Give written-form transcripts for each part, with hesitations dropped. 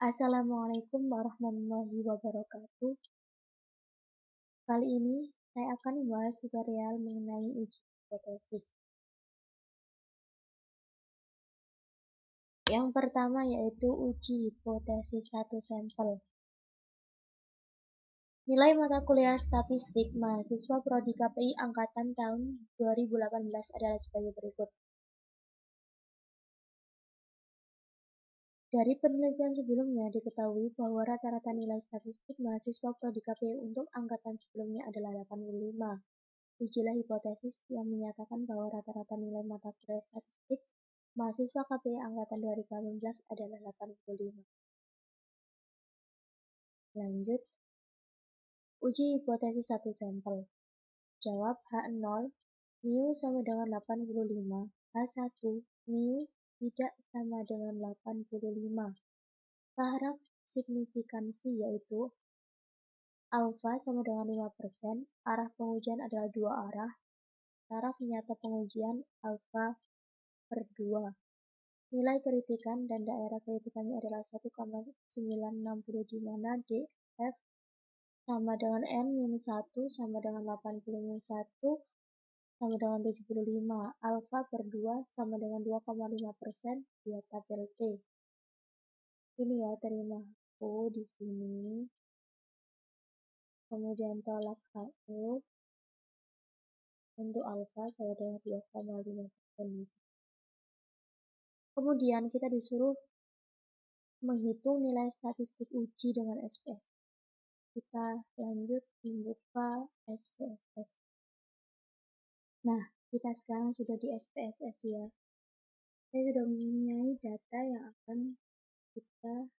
Assalamualaikum warahmatullahi wabarakatuh. Kali ini saya akan membahas tutorial mengenai uji hipotesis. Yang pertama yaitu uji hipotesis satu sampel. Nilai mata kuliah statistik mahasiswa prodi KPI angkatan tahun 2018 adalah sebagai berikut. Dari penelitian sebelumnya diketahui bahwa rata-rata nilai statistik mahasiswa prodi KPI untuk angkatan sebelumnya adalah 85. Ujilah hipotesis yang menyatakan bahwa rata-rata nilai mata kuliah statistik mahasiswa KPI angkatan 2018 adalah 85. Lanjut, uji hipotesis satu sampel. Jawab H0, mu sama dengan 85, H1, mu tidak sama dengan 85. Taraf signifikansi yaitu alfa sama dengan 5%, arah pengujian adalah dua arah, taraf nyata pengujian alfa per 2. Nilai kritikan dan daerah kritikannya adalah 1,960 di mana df sama dengan n-1 sama dengan 80-1 sama dengan 75, alfa per 2 sama dengan 2,5% via tabel T. Ini ya, terima aku di sini. Kemudian tolak 1 untuk alfa sama dengan 2,5%. Kemudian kita disuruh menghitung nilai statistik uji dengan SPSS. Kita lanjut membuka SPSS. Nah, kita sekarang sudah di SPSS ya. Saya sudah mempunyai data yang akan kita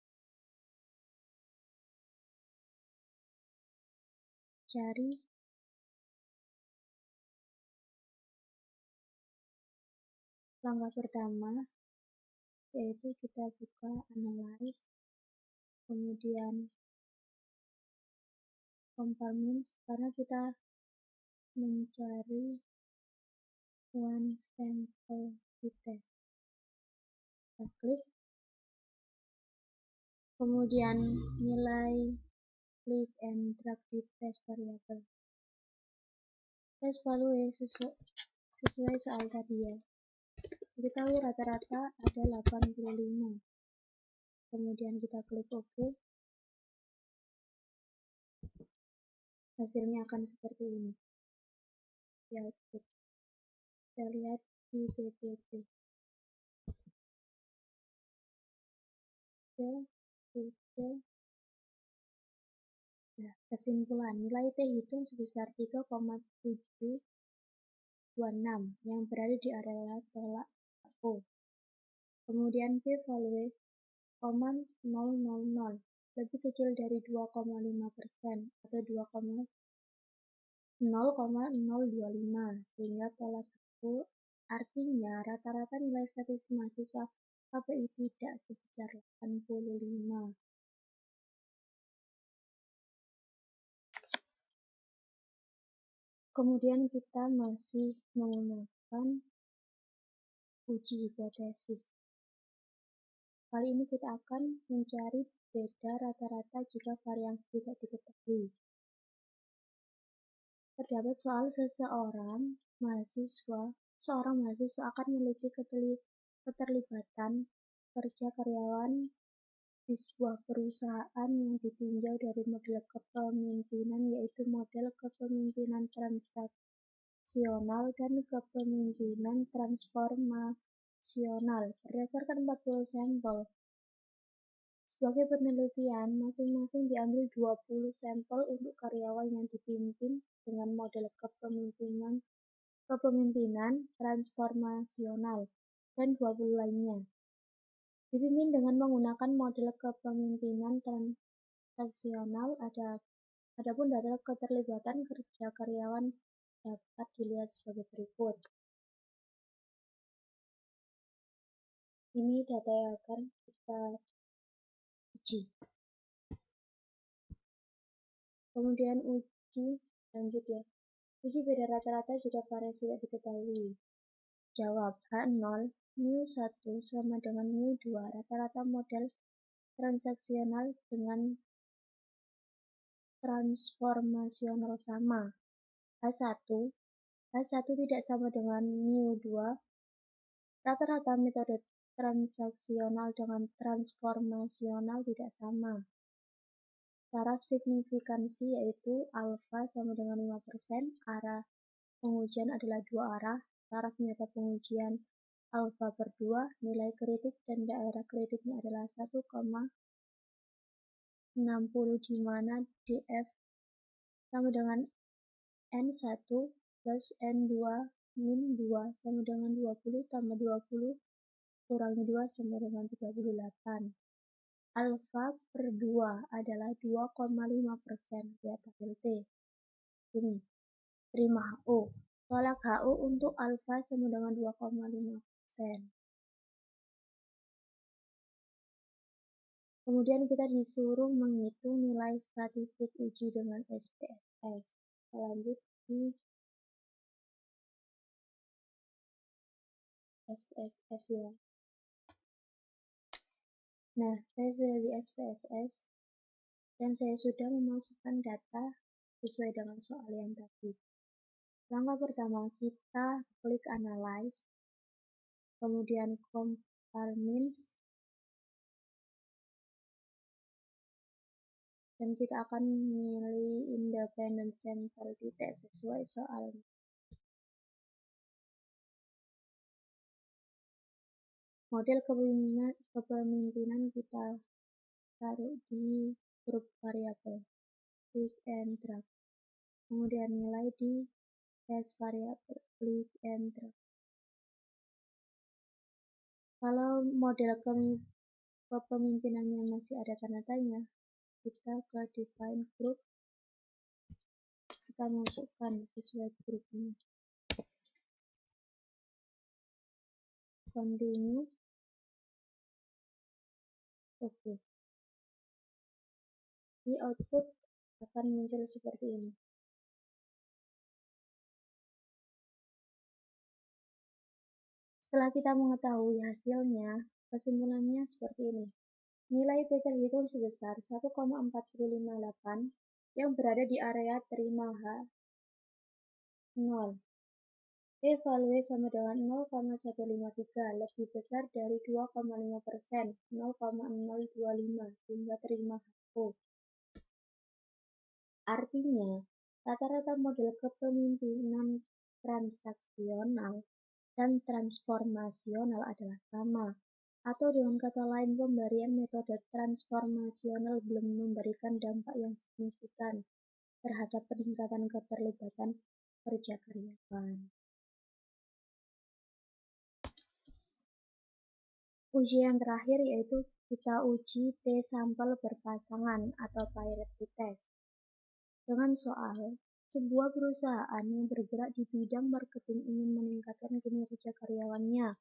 cari. Langkah pertama yaitu kita buka analyze, kemudian compare karena kita mencari one sample test. Kita klik, kemudian nilai click and drag di test variable. Test value sesuai soal tadi ya. Diketahui rata-rata ada 85. Kemudian kita klik OK. Hasilnya akan seperti ini. Di output. Kita lihat di PPT. Sudah. Nah, kesimpulan nilai T hitung sebesar 3,726 yang berada di area tolak O. Kemudian P value 0,000 lebih kecil dari 2,5% atau 0,025 sehingga tolak O. Artinya rata-rata nilai statistik mahasiswa KPI tidak sebesar 85. Kemudian kita masih menggunakan uji hipotesis. Kali ini kita akan mencari beda rata-rata jika variansi tidak diketahui. Terdapat soal seorang mahasiswa akan memiliki keterlibatan kerja karyawan di sebuah perusahaan yang ditinjau dari model kepemimpinan yaitu model kepemimpinan transaksional dan kepemimpinan transformasional berdasarkan 40 sampel. Sebagai penelitian, masing-masing diambil 20 sampel untuk karyawan yang dipimpin dengan model kepemimpinan transformasional dan 20 lainnya dipimpin dengan menggunakan model kepemimpinan transaksional. Adapun data keterlibatan kerja karyawan dapat dilihat sebagai berikut. Ini data yang akan kita uji. Kemudian uji lanjut ya. Uji beda rata-rata jika variasi tidak diketahui. Jawab H0, mu1 sama dengan mu2 rata-rata model transaksional dengan transformasional sama. H1 tidak sama dengan mu2. Rata-rata metode transaksional dengan transformasional tidak sama. Taraf signifikansi yaitu alfa sama dengan 5%, arah pengujian adalah 2 arah, taraf nyata pengujian alfa per 2, nilai kritik dan daerah kritiknya adalah 1,60 di mana df sama dengan N1 plus N2 min 2 sama dengan 20 tambah 20 kurangi 2 sama dengan 38. Alfa per 2 adalah 2,5%. Lihat tabel T. Ini. Terima HO. Tolak HO untuk alfa sama dengan 2,5%. Kemudian kita disuruh menghitung nilai statistik uji dengan SPSS. Lanjut di SPSS ya. Nah, saya sudah di SPSS dan saya sudah memasukkan data sesuai dengan soal yang tadi. Langkah pertama, kita klik Analyze, kemudian Compare Means, dan kita akan memilih Independent Sample T sesuai soalnya. Model kepemimpinan kita taruh di grup variabel, klik and drag. Kemudian nilai di test variabel, klik and drag. Kalau model kepemimpinannya masih ada tanda tanya, kita ke define group, kita masukkan sesuai grupnya. Continue. Oke. Di output akan muncul seperti ini. Setelah kita mengetahui hasilnya, kesimpulannya seperti ini. Nilai T terhitung sebesar 1,458 yang berada di area terima H0. P-value sama dengan 0,153, lebih besar dari 2,5%, 0,025, sehingga terima HO. Artinya, rata-rata model kepemimpinan transaksional dan transformasional adalah sama. Atau dengan kata lain, pemberian metode transformasional belum memberikan dampak yang signifikan terhadap peningkatan keterlibatan kerja karyawan. Uji yang terakhir yaitu kita uji T-sampel berpasangan atau parity test. Dengan soal, sebuah perusahaan yang bergerak di bidang marketing ingin meningkatkan kinerja karyawannya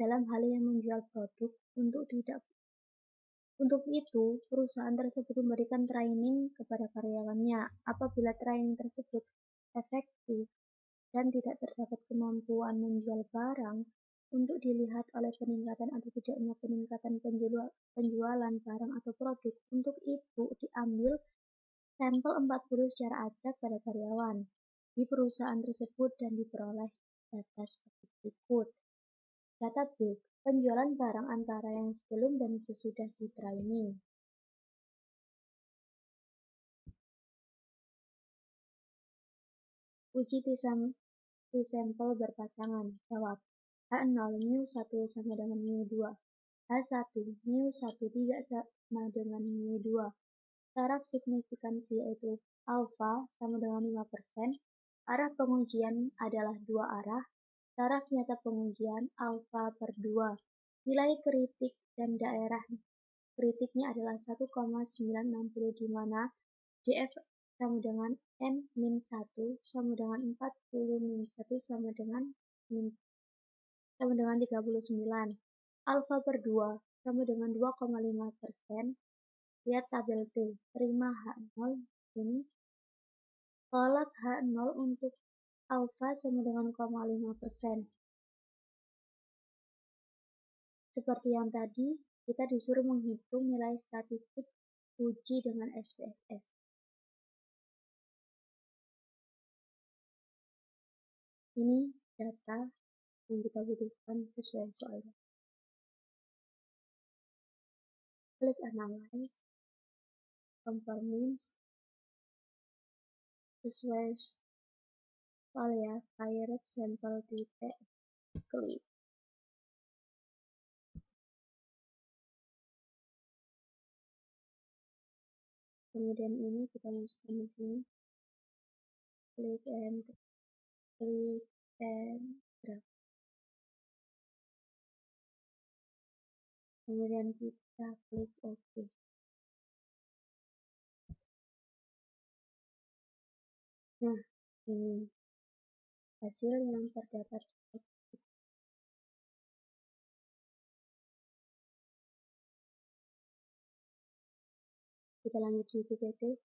dalam hal yang menjual produk. Untuk itu, perusahaan tersebut memberikan training kepada karyawannya. Apabila training tersebut efektif dan tidak terdapat kemampuan menjual barang, untuk dilihat oleh peningkatan atau tidaknya peningkatan penjualan barang atau produk. Untuk itu, diambil sampel 40 secara acak pada karyawan di perusahaan tersebut dan diperoleh data seperti berikut. Data B, penjualan barang antara yang sebelum dan sesudah di training. Uji T-sampel berpasangan. Jawab. H0 mu1 sama dengan mu2. H1 mu1 tidak sama dengan mu2. Taraf signifikansi yaitu alfa sama dengan 5%. Arah pengujian adalah 2 arah. Taraf nyata pengujian alfa per 2. Nilai kritik dan daerah kritiknya adalah 1,960 di mana df sama dengan n-1 sama dengan 40-1 sama dengan 39. Alfa per 2 sama dengan 2,5%. Lihat tabel T. Terima H0 ini. Tolak H0 untuk alfa sama dengan 0,5%. Seperti yang tadi, kita disuruh menghitung nilai statistik uji dengan SPSS. Ini data yang kita butuhkan sesuai soalnya. Klik Analyze, Compare Means, sesuai soal ya, Pirate Sample titik, klik. Kemudian ini kita masukkan di sini, klik and drag. Kemudian kita klik OK. Nah, ini hasil yang terdapat. Kita lanjut di PPT.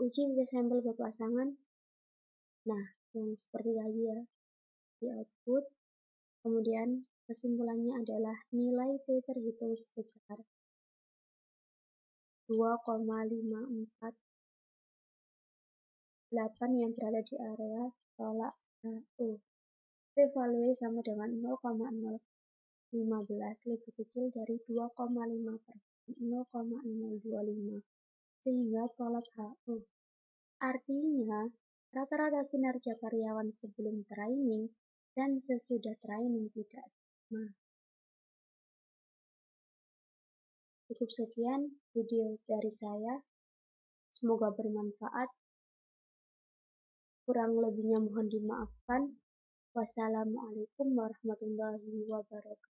Uji tiga sampel berpasangan. Nah, yang seperti tadi ya, di output. Kemudian kesimpulannya adalah nilai T terhitung sebesar 2,548 yang berada di area tolak HO. P-value sama dengan 0,015 lebih kecil dari 2,5%, 0,025, sehingga tolak HO. Artinya, rata-rata kinerja karyawan sebelum training dan sesudah training tidak sama. Cukup sekian video dari saya. Semoga bermanfaat. Kurang lebihnya mohon dimaafkan. Wassalamualaikum warahmatullahi wabarakatuh.